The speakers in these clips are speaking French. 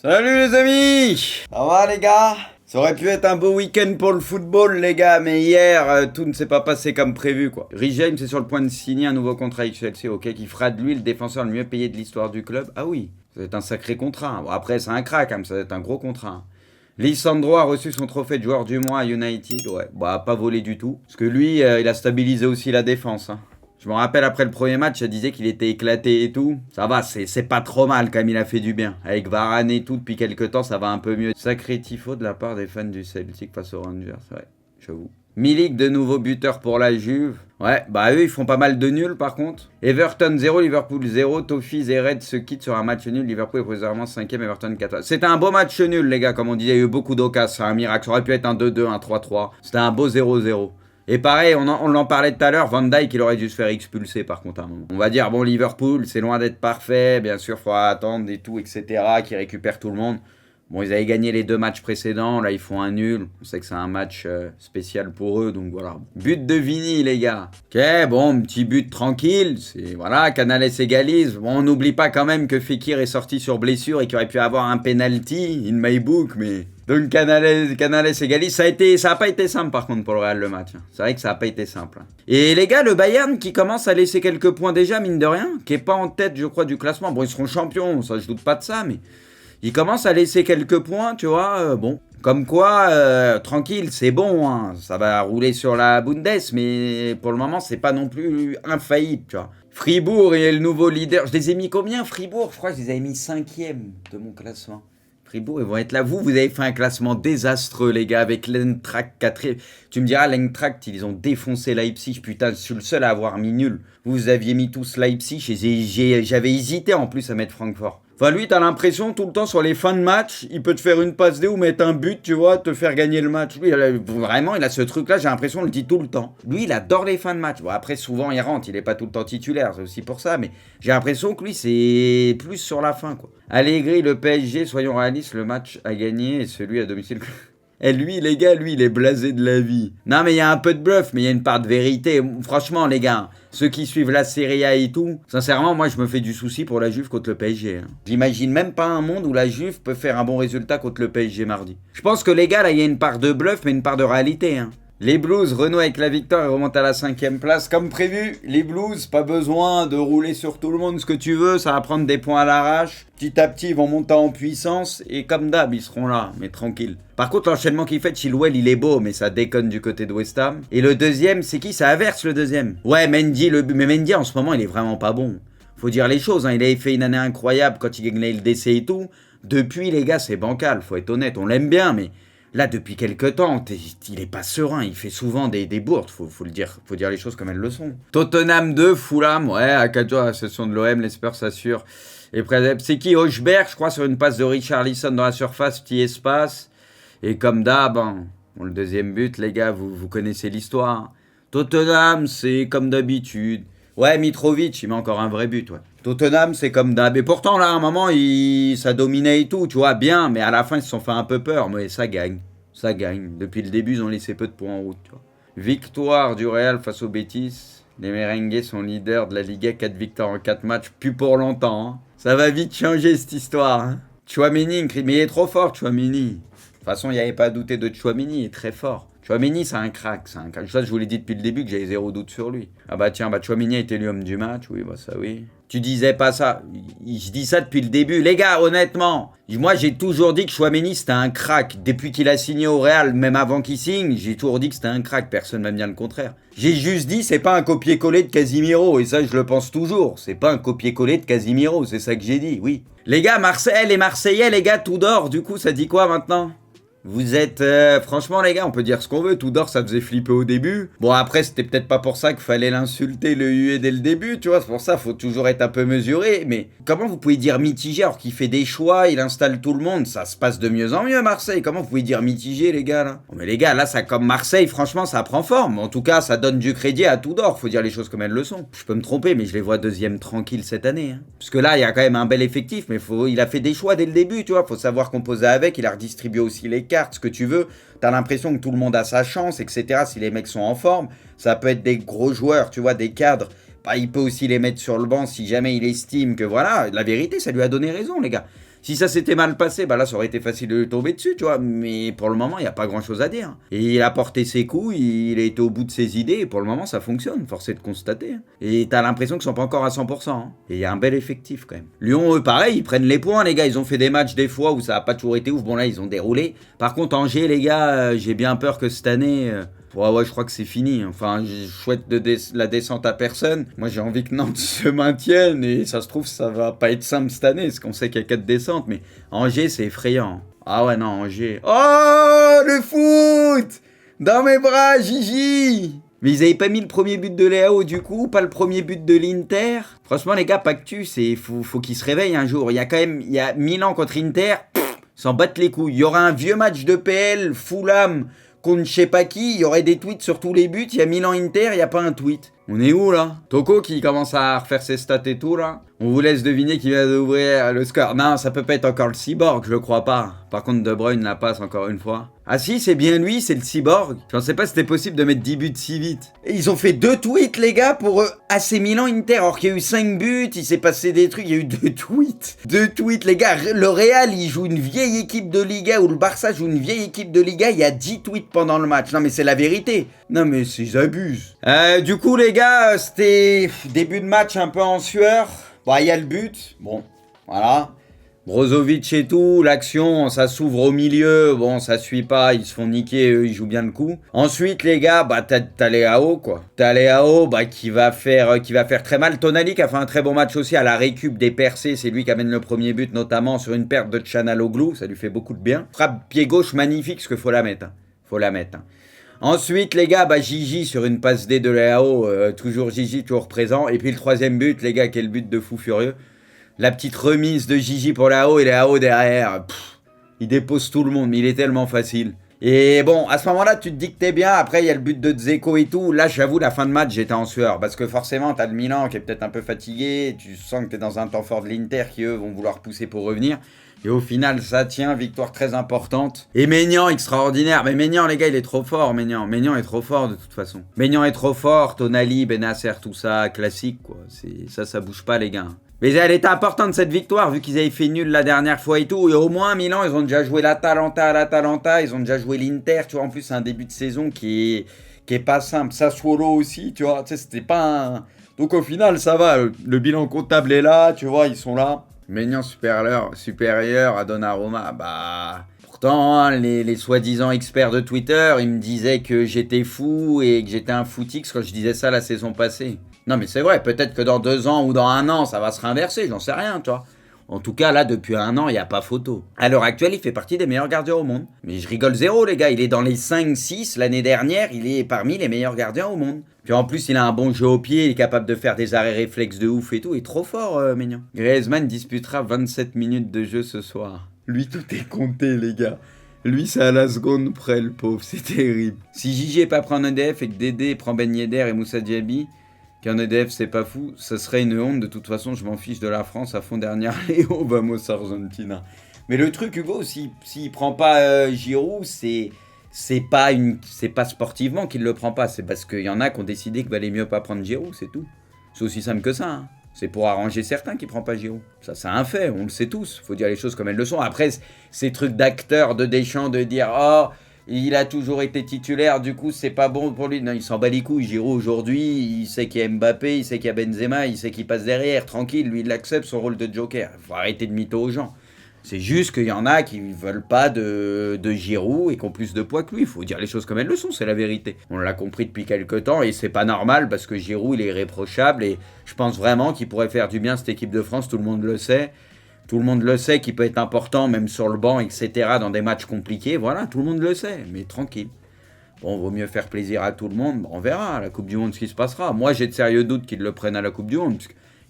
Salut les amis! Ça va les gars? Ça aurait pu être un beau week-end pour le football les gars, mais hier, tout ne s'est pas passé comme prévu quoi. Rhys James est sur le point de signer un nouveau contrat avec Chelsea, ok, qui fera de lui le défenseur le mieux payé de l'histoire du club. Ah oui, ça va être un sacré contrat. Bon, après c'est un crack, hein, ça va être un gros contrat. Lisandro a reçu son trophée de joueur du mois à United, ouais, bah pas volé du tout. Parce que lui, il a stabilisé aussi la défense. Je me rappelle après le premier match, ça disait qu'il était éclaté et tout. Ça va, c'est pas trop mal quand même, il a fait du bien. Avec Varane et tout, depuis quelques temps, ça va un peu mieux. Sacré tifo de la part des fans du Celtic face aux Rangers, ouais, j'avoue. Milik, de nouveau buteur pour la Juve. Ouais, bah eux, ils font pas mal de nuls par contre. Everton 0, Liverpool 0. Toffees et Reds se quittent sur un match nul. Liverpool est provisoirement 5ème, Everton 4. C'était un beau match nul, les gars, comme on disait. Il y a eu beaucoup d'occasions, c'est un miracle. Ça aurait pu être un 2-2, un 3-3. C'était un beau 0-0. Et pareil, on en parlait tout à l'heure, Van Dijk, il aurait dû se faire expulser par contre à un moment. On va dire, bon, Liverpool, c'est loin d'être parfait, bien sûr, il faudra attendre et tout, etc., qu'ils récupèrent tout le monde. Bon, ils avaient gagné les 2 matchs précédents, là ils font un nul. On sait que c'est un match spécial pour eux, donc voilà. But de Vini, les gars. Ok, bon, petit but tranquille. C'est voilà, Canales égalise. Bon, on n'oublie pas quand même que Fekir est sorti sur blessure et qu'il aurait pu avoir un penalty in my book, mais. Donc Canales égalise. Ça a pas été simple par contre pour le Real le match. C'est vrai que ça a pas été simple. Et les gars, le Bayern qui commence à laisser quelques points déjà, mine de rien, qui est pas en tête, je crois, du classement. Bon, ils seront champions, ça je doute pas de ça, mais. Il commence à laisser quelques points, tu vois, bon. Comme quoi, tranquille, c'est bon, hein. Ça va rouler sur la Bundes, mais pour le moment, c'est pas non plus infaillible, tu vois. Fribourg est le nouveau leader. Je les ai mis combien, Fribourg? Je crois que je les avais mis 5e de mon classement. Fribourg, ils vont être là. Vous avez fait un classement désastreux, les gars, avec l'Eintracht 4e. Tu me diras, l'Eintracht, ils ont défoncé Leipzig. Putain, je suis le seul à avoir mis nul. Vous aviez mis tous Leipzig et j'avais hésité en plus à mettre Francfort. Enfin, lui, t'as l'impression, tout le temps, sur les fins de match, il peut te faire une passe D ou mettre un but, tu vois, te faire gagner le match. Lui, vraiment, il a ce truc-là, j'ai l'impression, on le dit tout le temps. Lui, il adore les fins de match. Bon, après, souvent, il rentre, il est pas tout le temps titulaire, c'est aussi pour ça, mais j'ai l'impression que lui, c'est plus sur la fin, quoi. Allegri, le PSG, soyons réalistes, le match à gagner et celui à domicile. Et lui, les gars, lui, il est blasé de la vie. Non, mais il y a un peu de bluff, mais il y a une part de vérité. Franchement, les gars, ceux qui suivent la Serie A et tout, sincèrement, moi, je me fais du souci pour la Juve contre le PSG. J'imagine même pas un monde où la Juve peut faire un bon résultat contre le PSG mardi. Je pense que les gars, là, il y a une part de bluff, mais une part de réalité. Les Blues renouent avec la victoire et remontent à la 5e place. Comme prévu, les Blues, pas besoin de rouler sur tout le monde ce que tu veux, ça va prendre des points à l'arrache. Petit à petit, ils vont monter en puissance et comme d'hab, ils seront là, mais tranquille. Par contre, l'enchaînement qu'il fait, Chilwell, il est beau, mais ça déconne du côté de West Ham. Et le deuxième, c'est qui? Ça averse le deuxième. Ouais, Mendy, mais Mendy en ce moment, il est vraiment pas bon. Faut dire les choses, il avait fait une année incroyable quand il gagnait le DC et tout. Depuis, les gars, c'est bancal, faut être honnête, on l'aime bien, mais... Là, depuis quelques temps, il est pas serein. Il fait souvent des bourdes. Faut le dire. Faut dire les choses comme elles le sont. Tottenham 2, Fulham. Ouais, à 4 jours, la session de l'OM, les Spurs s'assurent. Et c'est qui? Hochberg, je crois, sur une passe de Richarlison dans la surface, petit espace. Et comme d'hab, bon, le deuxième but, les gars, vous connaissez l'histoire. Tottenham, c'est comme d'habitude. Ouais, Mitrovic, il met encore un vrai but, ouais. Tottenham, c'est comme d'hab. Et pourtant, là, à un moment, ça dominait et tout, tu vois, bien. Mais à la fin, ils se sont fait un peu peur. Mais ça gagne. Ça gagne. Depuis le début, ils ont laissé peu de points en route, tu vois. Victoire du Real face au Betis. Les Merengues sont leaders de la Liga. 4 victoires en 4 matchs. Plus pour longtemps. Ça va vite changer, cette histoire. Chouameni, mais il est trop fort, Chouameni. De toute façon, il n'y avait pas à douter de Chouameni, il est très fort. Chouameni, c'est un crack, Ça, je vous l'ai dit depuis le début que j'avais 0 doute sur lui. Ah bah tiens, Chouameni a été l'homme du match. Oui, bah ça oui. Tu disais pas ça. Je dis ça depuis le début. Les gars, honnêtement, moi j'ai toujours dit que Chouameni c'était un crack. Depuis qu'il a signé au Real, même avant qu'il signe, j'ai toujours dit que c'était un crack. Personne m'a bien le contraire. J'ai juste dit c'est pas un copier-coller de Casimiro. Et ça, je le pense toujours. C'est pas un copier-coller de Casimiro. C'est ça que j'ai dit, oui. Les gars, Marseille, les Marseillais, les gars, tout d'or. Du coup, ça dit quoi maintenant? Vous êtes... franchement, les gars, on peut dire ce qu'on veut. Tout d'or, ça faisait flipper au début. Bon, après, c'était peut-être pas pour ça qu'il fallait l'insulter, le huer dès le début, tu vois. C'est pour ça, faut toujours être un peu mesuré. Mais comment vous pouvez dire mitigé alors qu'il fait des choix, il installe tout le monde? Ça se passe de mieux en mieux, Marseille. Comment vous pouvez dire mitigé, les gars, là? Oh, mais les gars, là, ça comme Marseille, franchement, ça prend forme. En tout cas, ça donne du crédit à tout d'or. Faut dire les choses comme elles le sont. Je peux me tromper, mais je les vois deuxième tranquille cette année. Parce que là, il y a quand même un bel effectif, mais il a fait des choix dès le début, tu vois. Faut savoir composer avec. Il a redistribué aussi les cartes, ce que tu veux. T'as l'impression que tout le monde a sa chance, etc. Si les mecs sont en forme, ça peut être des gros joueurs, tu vois, des cadres. Bah, il peut aussi les mettre sur le banc si jamais il estime que voilà. La vérité, ça lui a donné raison, les gars. Si ça s'était mal passé, bah là, ça aurait été facile de lui tomber dessus, tu vois. Mais pour le moment, il n'y a pas grand-chose à dire. Et il a porté ses coups, il a été au bout de ses idées, et pour le moment, ça fonctionne, force est de constater. Et t'as l'impression qu'ils sont pas encore à 100%. Hein. Et il y a un bel effectif, quand même. Lyon, eux, pareil, ils prennent les points, les gars. Ils ont fait des matchs, des fois, où ça n'a pas toujours été ouf. Bon, là, ils ont déroulé. Par contre, Angers, les gars, j'ai bien peur que cette année... Ouais, je crois que c'est fini. Enfin, je souhaite la descente à personne. Moi, j'ai envie que Nantes se maintienne. Et ça se trouve, ça va pas être simple cette année. Parce qu'on sait qu'il y a 4 descentes. Mais Angers, c'est effrayant. Ah ouais, non, Angers. Oh, le foot dans mes bras, Gigi. Mais ils avaient pas mis le premier but de Léao, du coup. Pas le premier but de l'Inter. Franchement, les gars, Pactus, faut qu'ils se réveillent un jour. Il y a Milan contre Inter. S'en battent les couilles. Il y aura un vieux match de PL. Fulham contre je sais pas qui, il y aurait des tweets sur tous les buts, il y a Milan-Inter, il n'y a pas un tweet. On est où là? Toko qui commence à refaire ses stats et tout là. On vous laisse deviner qui vient d'ouvrir le score. Non, ça peut pas être encore le cyborg, je le crois pas. Par contre, De Bruyne la passe encore une fois. Ah si, c'est bien lui, c'est le cyborg. Je pensais pas que c'était possible de mettre 10 buts si vite. Et ils ont fait 2 tweets les gars pour AC Milan-Inter. Alors qu'il y a eu 5 buts, il s'est passé des trucs, il y a eu 2 tweets. 2 tweets les gars. Le Real, il joue une vieille équipe de Liga ou le Barça joue une vieille équipe de Liga, il y a 10 tweets pendant le match. Non mais c'est la vérité. Non mais ils abusent. Du coup les gars, c'était début de match un peu en sueur. Bon, il y a le but. Bon, voilà. Brozovic et tout, l'action, ça s'ouvre au milieu. Bon, ça suit pas, ils se font niquer, eux, ils jouent bien le coup. Ensuite, les gars, bah, t'as Léao, quoi. T'as Léao, bah, qui va faire très mal. Tonali qui a fait un très bon match aussi à la récup des percées. C'est lui qui amène le premier but, notamment sur une perte de Tchanaloglu. Ça lui fait beaucoup de bien. Frappe pied gauche magnifique, parce qu'il faut la mettre. Hein. Faut la mettre. Hein. Ensuite, les gars, bah, Gigi sur une passe D de Léao, toujours Gigi, toujours présent. Et puis le troisième but, les gars, quel but de fou furieux. La petite remise de Gigi pour Léao et Léao derrière. Il dépose tout le monde, mais il est tellement facile. Et bon, à ce moment-là, tu te dis que t'es bien. Après, il y a le but de Dzeko et tout. Là, j'avoue, la fin de match, j'étais en sueur. Parce que forcément, t'as le Milan qui est peut-être un peu fatigué. Tu sens que t'es dans un temps fort de l'Inter qui, eux, vont vouloir pousser pour revenir. Et au final, ça tient, victoire très importante. Et Maignan, extraordinaire. Mais Maignan, les gars, il est trop fort, Maignan. Maignan est trop fort, de toute façon. Maignan est trop fort. Tonali, Benasser, tout ça, classique, quoi. Ça bouge pas, les gars. Mais elle était importante, cette victoire, vu qu'ils avaient fait nul la dernière fois et tout. Et au moins, Milan, ils ont déjà joué l'Atalanta. Ils ont déjà joué l'Inter, tu vois. En plus, c'est un début de saison qui est pas simple. Sassuolo aussi, tu vois. Tu sais, c'était pas un... Donc, au final, ça va. Le bilan comptable est là, tu vois, ils sont là. Maignan supérieur à Donnarumma, bah... Pourtant, hein, les soi-disant experts de Twitter, ils me disaient que j'étais fou et que j'étais un footix quand je disais ça la saison passée. Non mais c'est vrai, peut-être que dans 2 ans ou dans 1 an, ça va se réinverser, j'en sais rien, tu vois. En tout cas, là, depuis 1 an, il n'y a pas photo. À l'heure actuelle, il fait partie des meilleurs gardiens au monde. Mais je rigole zéro, les gars. Il est dans les 5-6. L'année dernière, il est parmi les meilleurs gardiens au monde. Puis en plus, il a un bon jeu au pied. Il est capable de faire des arrêts réflexes de ouf et tout. Il est trop fort, Maignan. Griezmann disputera 27 minutes de jeu ce soir. Lui, tout est compté, les gars. Lui, c'est à la seconde près, le pauvre. C'est terrible. Si Gigi est pas pris en EDF et que Dédé prend Ben Yedder et Moussa Diaby... Qu'un EDF c'est pas fou, ça serait une honte. De toute façon, je m'en fiche de la France à fond dernière. Léo, vamos Argentina. Mais le truc, Hugo, s'il prend pas Giroud, c'est pas sportivement qu'il le prend pas. C'est parce qu'il y en a qui ont décidé qu'il valait mieux pas prendre Giroud, c'est tout. C'est aussi simple que ça. Hein. C'est pour arranger certains qui prend pas Giroud. Ça, c'est un fait, on le sait tous. Faut dire les choses comme elles le sont. Après, ces trucs d'acteurs de Deschamps de dire oh. Il a toujours été titulaire, du coup c'est pas bon pour lui. Non, il s'en bat les couilles. Giroud aujourd'hui, il sait qu'il y a Mbappé, il sait qu'il y a Benzema, il sait qu'il passe derrière, tranquille, lui il accepte son rôle de joker. Faut arrêter de mytho aux gens. C'est juste qu'il y en a qui veulent pas de Giroud et qui ont plus de poids que lui. Faut dire les choses comme elles le sont, c'est la vérité. On l'a compris depuis quelques temps et c'est pas normal parce que Giroud il est irréprochable et je pense vraiment qu'il pourrait faire du bien à cette équipe de France, tout le monde le sait. Tout le monde le sait qu'il peut être important, même sur le banc, etc., dans des matchs compliqués. Voilà, tout le monde le sait, mais tranquille. Bon, vaut mieux faire plaisir à tout le monde. On verra à la Coupe du Monde ce qui se passera. Moi, j'ai de sérieux doutes qu'il le prenne à la Coupe du Monde.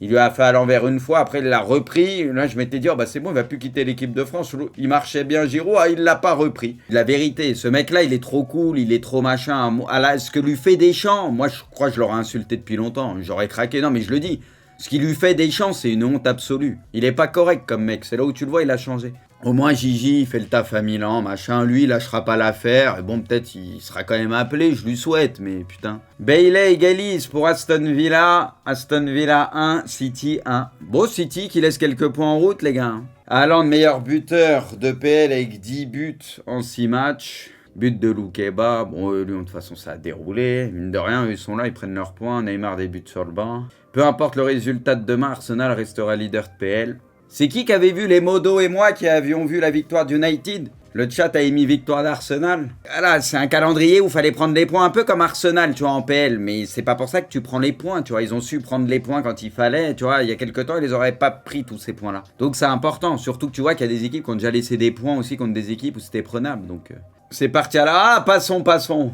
Il lui a fait à l'envers une fois, après il l'a repris. Là, je m'étais dit, oh, bah, c'est bon, il va plus quitter l'équipe de France. Il marchait bien, Giroud, il l'a pas repris. La vérité, ce mec-là, il est trop cool, il est trop machin. Ce que lui fait Deschamps, moi, je crois que je l'aurais insulté depuis longtemps. J'aurais craqué. Non, mais je le dis. Ce qui lui fait Deschamps, c'est une honte absolue. Il est pas correct comme mec. C'est là où tu le vois, il a changé. Au moins Gigi, il fait le taf à Milan, machin. Lui, il lâchera pas l'affaire. Et bon, peut-être il sera quand même appelé, je lui souhaite, mais putain. Bailey égalise pour Aston Villa. Aston Villa 1, City 1. Bon, City qui laisse quelques points en route, les gars. Haaland, meilleur buteur de PL avec 10 buts en 6 matchs. But de Loukeba. Bon, lui, de toute façon, ça a déroulé. Mine de rien, eux, ils sont là, ils prennent leurs points. Neymar des buts sur le banc. Peu importe le résultat de demain, Arsenal restera leader de PL. C'est qui avait vu les Modos et moi qui avions vu la victoire d'United? Le chat a émis victoire d'Arsenal. Voilà, c'est un calendrier où il fallait prendre les points un peu comme Arsenal, tu vois, en PL. Mais c'est pas pour ça que tu prends les points, tu vois. Ils ont su prendre les points quand il fallait, tu vois. Il y a quelques temps, ils les auraient pas pris, tous ces points-là. Donc c'est important. Surtout que tu vois qu'il y a des équipes qui ont déjà laissé des points aussi contre des équipes où c'était prenable. Donc c'est parti à la... Ah, passons.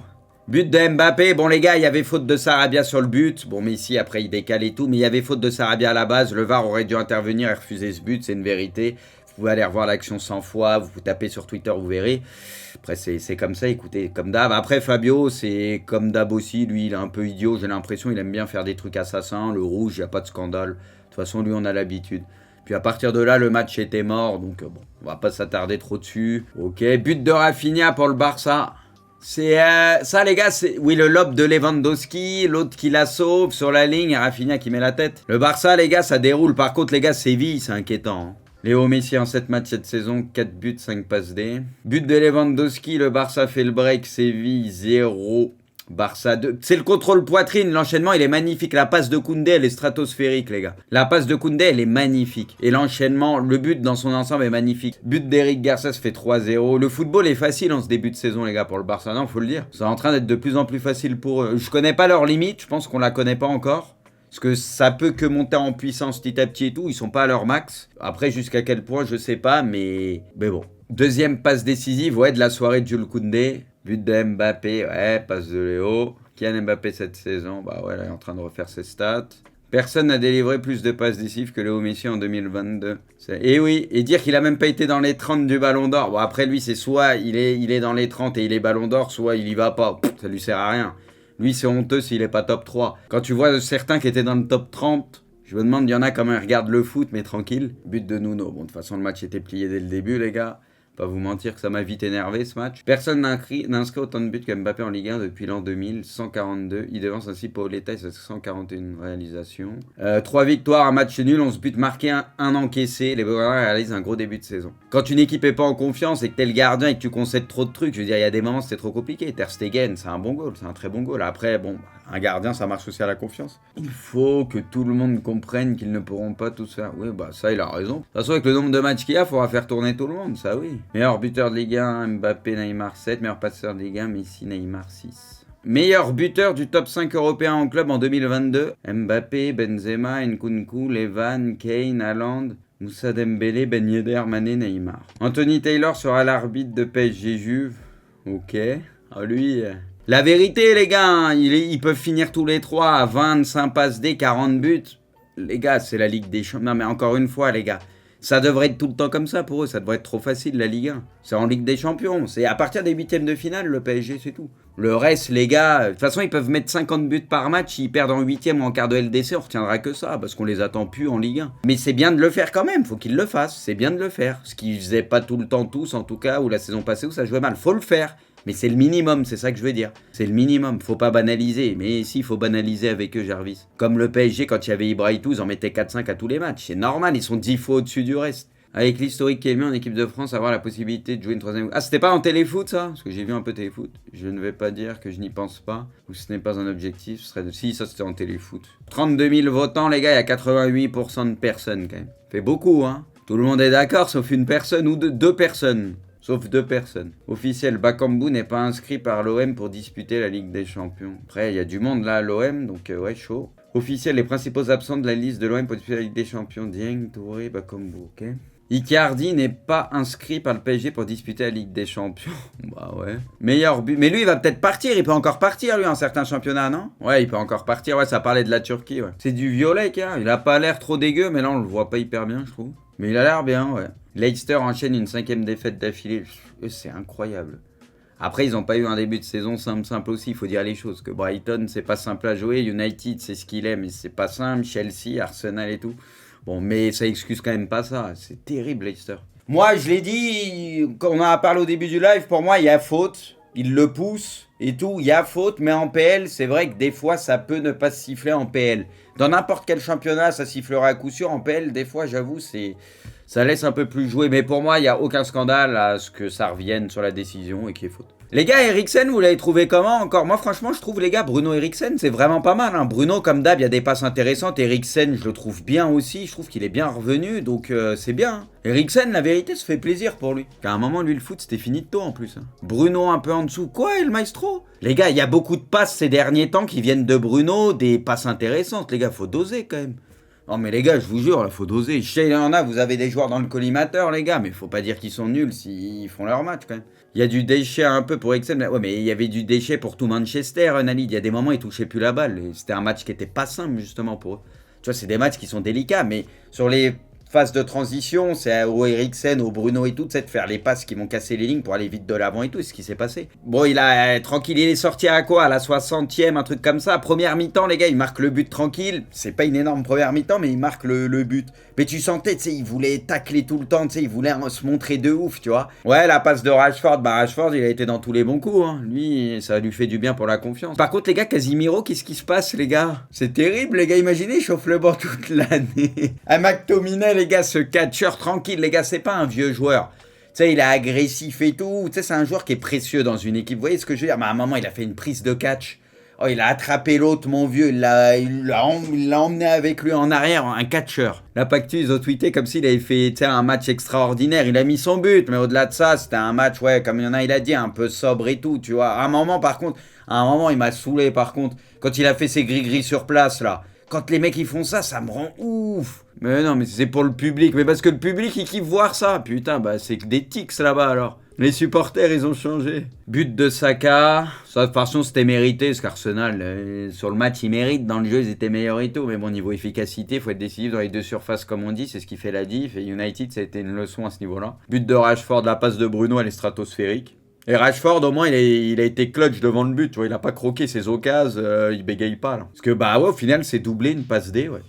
But de Mbappé. Bon, les gars, il y avait faute de Sarabia sur le but. Bon, mais ici, après, il décale et tout. Mais il y avait faute de Sarabia à la base. Le VAR aurait dû intervenir et refuser ce but. C'est une vérité. Vous pouvez aller revoir l'action 100 fois. Vous tapez sur Twitter, vous verrez. Après, c'est comme ça. Écoutez, comme d'hab. Après, Fabio, c'est comme d'hab aussi. Lui, il est un peu idiot. J'ai l'impression il aime bien faire des trucs assassins. Le rouge, il n'y a pas de scandale. De toute façon, lui, on a l'habitude. Puis à partir de là, le match était mort. Donc, bon, on va pas s'attarder trop dessus. Ok, but de Rafinha pour le Barça. C'est ça, les gars, c'est oui, le lob de Lewandowski, l'autre qui la sauve sur la ligne, et Rafinha qui met la tête. Le Barça, les gars, ça déroule. Par contre, les gars, Séville, c'est inquiétant. Léo Messi en 7 matchs cette saison, 4 buts, 5 passes D. But de Lewandowski, le Barça fait le break, Séville 0. Barça 2. C'est le contrôle poitrine, l'enchaînement il est magnifique. La passe de Koundé elle est stratosphérique, les gars. La passe de Koundé elle est magnifique. Et l'enchaînement, le but dans son ensemble est magnifique. But d'Eric Garcia se fait 3-0. Le football est facile en ce début de saison, les gars, pour le Barça. Non, faut le dire. C'est en train d'être de plus en plus facile pour eux. Je connais pas leur limite, je pense qu'on la connaît pas encore. Parce que ça peut que monter en puissance petit à petit et tout. Ils sont pas à leur max. Après, jusqu'à quel point, je sais pas, mais bon. Deuxième passe décisive, ouais, de la soirée de Jules Koundé. But de Mbappé, ouais, passe de Léo. Kylian Mbappé cette saison, bah ouais, là, il est en train de refaire ses stats. Personne n'a délivré plus de passes décisives que Léo Messi en 2022. Et oui, et dire qu'il a même pas été dans les 30 du Ballon d'Or. Bon, après lui, c'est soit il est dans les 30 et il est Ballon d'Or, soit il y va pas. Ça lui sert à rien. Lui, c'est honteux s'il est pas top 3. Quand tu vois certains qui étaient dans le top 30, je me demande, il y en a quand même, regardent le foot, mais tranquille. But de Nuno. Bon, de toute façon, le match était plié dès le début, les gars. Pas vous mentir que ça m'a vite énervé ce match. Personne n'a inscrit autant de buts que Mbappé en Ligue 1 depuis l'an 2000, 142. Il devance ainsi Paoletta et 141 réalisations. 3 victoires, un match nul, 11 buts marqués, un encaissé. Les Bulgares réalisent un gros début de saison. Quand une équipe est pas en confiance et que t'es le gardien et que tu concèdes trop de trucs, je veux dire, il y a des moments c'est trop compliqué. Ter Stegen, c'est un bon goal, c'est un très bon goal. Après, bon, un gardien, ça marche aussi à la confiance. Il faut que tout le monde comprenne qu'ils ne pourront pas tous faire. Oui, bah ça, il a raison. De toute façon, avec le nombre de matchs qu'il y a, il faudra faire tourner tout le monde, ça oui. Meilleur buteur de Ligue 1, Mbappé, Neymar 7. Meilleur passeur de Ligue 1, Messi, Neymar 6. Meilleur buteur du top 5 européen en club en 2022. Mbappé, Benzema, Nkunku, Levan, Kane, Haaland, Moussa Dembélé, Ben Yedder, Mané, Neymar. Anthony Taylor sera l'arbitre de PSG Juve. Ok. Ah, lui... La vérité, les gars, hein, ils peuvent finir tous les trois à 25 passes D, 40 buts. Les gars, c'est la Ligue des Champions. Non, mais encore une fois, les gars, ça devrait être tout le temps comme ça pour eux. Ça devrait être trop facile, la Ligue 1. C'est en Ligue des Champions. C'est à partir des huitièmes de finale, le PSG, c'est tout. Le reste, les gars, de toute façon, ils peuvent mettre 50 buts par match. Ils perdent en huitième ou en quart de LDC, on retiendra que ça, parce qu'on les attend plus en Ligue 1. Mais c'est bien de le faire quand même. Faut qu'ils le fassent. C'est bien de le faire. Ce qu'ils faisaient pas tout le temps tous, en tout cas, ou la saison passée où ça jouait mal. Faut le faire. Mais c'est le minimum, c'est ça que je veux dire. C'est le minimum, faut pas banaliser. Mais si, faut banaliser avec eux, Jarvis. Comme le PSG, quand il y avait Ibra et tout, ils en mettaient 4-5 à tous les matchs. C'est normal, ils sont 10 fois au-dessus du reste. Avec l'historique qui est mis en équipe de France, avoir la possibilité de jouer une troisième... Ah, c'était pas en téléfoot, ça? Parce que j'ai vu un peu téléfoot. Je ne vais pas dire que je n'y pense pas, ou ce n'est pas un objectif, ce serait de... Si, ça c'était en téléfoot. 32 000 votants, les gars, il y a 88% de personnes, quand même. Fait beaucoup, hein. Tout le monde est d'accord, sauf une personne ou deux personnes. Sauf 2 personnes. Officiel, Bakambu n'est pas inscrit par l'OM pour disputer la Ligue des Champions. Après, il y a du monde là à l'OM, donc ouais, chaud. Officiel, les principaux absents de la liste de l'OM pour disputer la Ligue des Champions. Dieng, Touré, Bakambu, ok. Icardi n'est pas inscrit par le PSG pour disputer la Ligue des Champions. Bah ouais. Meilleur but. Mais lui, il va peut-être partir. Il peut encore partir, lui, en certains championnats, non? Ouais, il peut encore partir. Ouais, ça parlait de la Turquie, ouais. C'est du violet, hein. Il a pas l'air trop dégueu, mais là, on le voit pas hyper bien, je trouve. Mais il a l'air bien, ouais. Leicester enchaîne une 5e défaite d'affilée. C'est incroyable. Après, ils n'ont pas eu un début de saison simple aussi. Il faut dire les choses. Que Brighton, c'est pas simple à jouer. United, c'est ce qu'il est, mais c'est pas simple. Chelsea, Arsenal et tout. Bon, mais ça excuse quand même pas ça. C'est terrible, Leicester. Moi, je l'ai dit, quand on en a parlé au début du live, pour moi, il y a faute. Il le pousse et tout, il y a faute, mais en PL, c'est vrai que des fois, ça peut ne pas se siffler en PL. Dans n'importe quel championnat, ça sifflera à coup sûr. En PL, des fois, j'avoue, ça laisse un peu plus jouer. Mais pour moi, il n'y a aucun scandale à ce que ça revienne sur la décision et qu'il y ait faute. Les gars, Eriksen, vous l'avez trouvé comment encore? Moi, franchement, je trouve, les gars, Bruno Eriksen, c'est vraiment pas mal. Hein. Bruno, comme d'hab, il y a des passes intéressantes. Eriksen, je le trouve bien aussi. Je trouve qu'il est bien revenu, donc c'est bien. Hein. Eriksen, la vérité, ça fait plaisir pour lui. Qu'à un moment, lui, le foot, c'était fini de tôt en plus. Hein. Bruno, un peu en dessous. Quoi, et le maestro? Les gars, il y a beaucoup de passes ces derniers temps qui viennent de Bruno, des passes intéressantes. Les gars, faut doser quand même. Non mais les gars, je vous jure, là, faut doser. Je sais, il y en a, vous avez des joueurs dans le collimateur, les gars, mais faut pas dire qu'ils sont nuls s'ils font leur match, quand même. Il y a du déchet un peu pour Eriksen. Ouais, mais il y avait du déchet pour tout Manchester, Nalid. Il y a des moments, ils touchaient plus la balle. C'était un match qui était pas simple, justement, pour eux. Tu vois, c'est des matchs qui sont délicats, mais sur les phases de transition, c'est au Eriksen, au Bruno et tout, c'est de faire les passes qui vont casser les lignes pour aller vite de l'avant et tout, c'est ce qui s'est passé. Bon, tranquille, il est sorti à quoi? À la 60e, un truc comme ça. Première mi-temps, les gars, il marque le but tranquille. C'est pas une énorme première mi-temps, mais il marque le but. Mais tu sentais, tu sais, il voulait tacler tout le temps, tu sais, il voulait se montrer de ouf, tu vois. Ouais, la passe de Rashford, Rashford, il a été dans tous les bons coups, hein. Lui, ça lui fait du bien pour la confiance. Par contre, les gars, Casimiro, qu'est-ce qui se passe, les gars? C'est terrible, les gars, imaginez, il chauffe le banc toute l'année. À McTominay, les gars, ce catcheur tranquille, les gars, c'est pas un vieux joueur. Tu sais, il est agressif et tout. Tu sais, c'est un joueur qui est précieux dans une équipe. Vous voyez ce que je veux dire? À un moment, il a fait une prise de catch. Oh, il a attrapé l'autre, mon vieux. Il l'a emmené avec lui en arrière, un catcheur. La Pactu, ils ont tweeté comme s'il avait fait un match extraordinaire. Il a mis son but, mais au-delà de ça, c'était un match, ouais, comme il y en a, il a dit, un peu sobre et tout, tu vois. À un moment, par contre, il m'a saoulé, par contre, quand il a fait ses gris-gris sur place, là. Quand les mecs ils font ça, ça me rend ouf. Mais non, mais c'est pour le public. Mais parce que le public il kiffe voir ça. Putain, bah c'est que des tics là-bas alors. Les supporters ils ont changé. But de Saka. Ça, de toute façon c'était mérité parce qu'Arsenal, sur le match ils méritent. Dans le jeu ils étaient meilleurs et tout. Mais bon, niveau efficacité, il faut être décisif dans les deux surfaces comme on dit. C'est ce qui fait la diff. Et United ça a été une leçon à ce niveau-là. But de Rashford, la passe de Bruno elle est stratosphérique. Et Rashford, au moins, il a été clutch devant le but, tu vois, il a pas croqué ses occasions, il bégaye pas, là. Parce que, bah ouais, au final, c'est doublé, une passe D, ouais.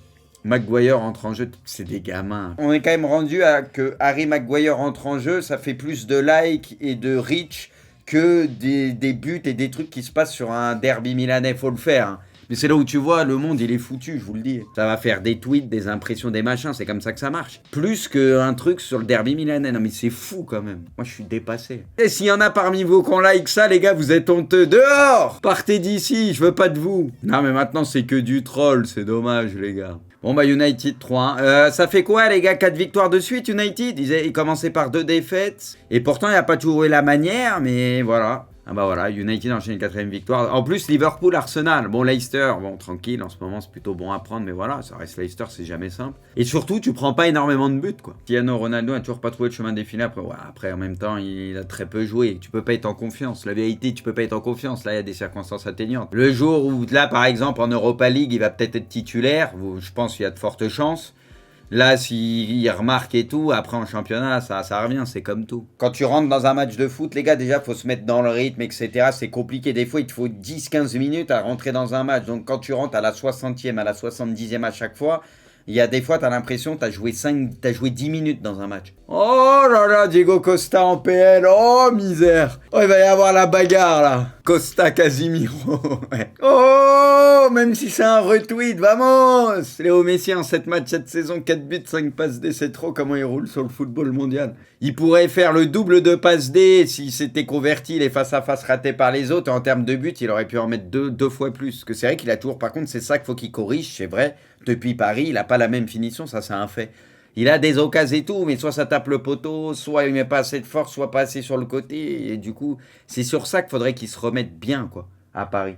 Maguire entre en jeu, c'est des gamins. On est quand même rendu à que Harry Maguire entre en jeu, ça fait plus de likes et de reach que des buts et des trucs qui se passent sur un derby milanais, faut le faire, hein. Mais c'est là où tu vois, le monde il est foutu, je vous le dis. Ça va faire des tweets, des impressions, des machins, c'est comme ça que ça marche. Plus qu'un truc sur le derby milanais. Non mais c'est fou quand même. Moi je suis dépassé. Et s'il y en a parmi vous qui ont like ça, les gars, vous êtes honteux. Dehors! Partez d'ici, je veux pas de vous. Non mais maintenant c'est que du troll, c'est dommage les gars. Bon bah United 3-1. Ça fait quoi les gars? 4 victoires de suite United? Ils commençaient par 2 défaites. Et pourtant il n'y a pas toujours eu la manière, mais voilà. Ah bah voilà, United enchaîne une 4ème victoire. En plus, Liverpool, Arsenal. Bon, Leicester, bon, tranquille, en ce moment, c'est plutôt bon à prendre, mais voilà, ça reste Leicester, c'est jamais simple. Et surtout, tu prends pas énormément de buts, quoi. Cristiano Ronaldo a toujours pas trouvé le chemin défilé. Après, en même temps, il a très peu joué. Tu peux pas être en confiance. La vérité, tu peux pas être en confiance. Là, il y a des circonstances atteignantes. Le jour où, là, par exemple, en Europa League, il va peut-être être titulaire, je pense qu'il y a de fortes chances. Là, s'il remarque et tout, après en championnat, ça revient, c'est comme tout. Quand tu rentres dans un match de foot, les gars, déjà, faut se mettre dans le rythme, etc. C'est compliqué. Des fois, il te faut 10-15 minutes à rentrer dans un match. Donc, quand tu rentres à la 60e, à la 70e à chaque fois, il y a des fois, t'as l'impression que t'as joué 10 minutes dans un match. Oh là là, Diego Costa en PL. Oh, misère. Oh, il va y avoir la bagarre, là. Costa Casimiro. Ouais. Oh, même si c'est un retweet, vamos. Léo Messi en 7 matchs cette saison, 4 buts, 5 passes D, c'est trop comment il roule sur le football mondial. Il pourrait faire le double de passes D s'il s'était converti les face-à-face ratés par les autres. Et en termes de buts, il aurait pu en mettre deux fois plus. Parce que c'est vrai qu'il a toujours, par contre, c'est ça qu'il faut qu'il corrige, c'est vrai. Depuis Paris, il n'a pas la même finition, ça c'est un fait. Il a des occasions et tout, mais soit ça tape le poteau, soit il met pas assez de force, soit pas assez sur le côté. Et du coup, c'est sur ça qu'il faudrait qu'il se remette bien, quoi, à Paris.